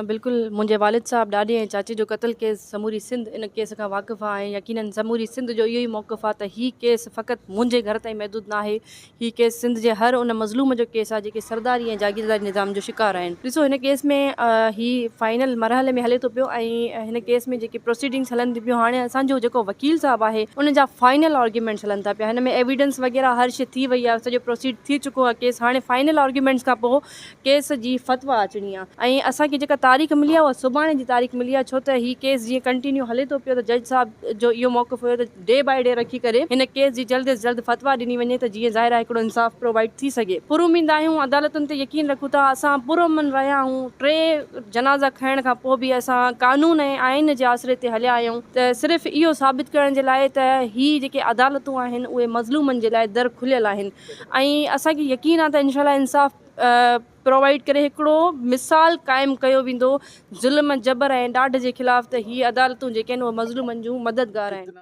बिल्कुल मुंहिंजे वालिद साहब ॾाॾे ऐं चाचे जो क़त्ल केस समूरी सिंध इन केस खां वाक़िफ़ु आहे ऐं यकीनन समूरी सिंध जो इहो ई मौक़िफ़ु आहे त हीउ केस फ़क़ति मुंहिंजे घर ताईं महदूद न आहे। हीउ केस सिंध जे हर उन मज़लूम जो केस आहे जेके सरदारी ऐं जागीरदारी निज़ाम जो शिकार आहिनि। ॾिसो हिन केस में हीउ फाइनल मरहले में हले थो पियो ऐं हिन केस में जेके प्रोसीडिंग्स हलनि थी पियूं, हाणे असांजो जेको वकील साहब आहे उन जा फाइनल आर्ग्यूमेंट्स हलनि था पिया। हिन में एविडेंस वग़ैरह हर शइ थी वई आहे, सॼो प्रोसीड थी चुको आहे केस। हाणे फाइनल आर्ग्यूमेंट्स खां पोइ केस जी फतवा अचणी आहे ऐं असांखे जेका तारीख़ मिली आहे उहा सुभाणे जी तारीख़ मिली आहे, छो त हीउ केस जीअं कंटिन्यू हले थो पियो त जज साहब जो इहो मौक़िफ़ हुयो त डे बाय डे रखी करे हिन केस जी जल्द अज़ जल्द फतवा ॾिनी वञे त जीअं ज़ाहिर आहे हिकिड़ो इंसाफ़ प्रोवाइड थी सघे। पुरुमीद आहियूं, अदालतुनि ते यकीन रखूं था, असां पुरअमन रहिया आहियूं। 3 जनाज़ा खणण खां पोइ बि असां कानून ऐं आइन जे आसिरे ते हलिया आहियूं त सिर्फ़ु इहो साबित करण जे लाइ त हीअ जेके अदालतूं आहिनि उहे मज़लूमनि जे लाइ दर खुलियल आहिनि ऐं असांखे यकीन आहे त इंशाअल्लाह इंसाफ़ प्रोवाइड करे हिकिड़ो मिसाल क़ाइमु कयो वेंदो ज़ुल्म जबर ऐं ॾाढ जे ख़िलाफ़ त हीअ अदालतूं जेके आहिनि उहे मज़लूमनि जूं मददगार आहिनि।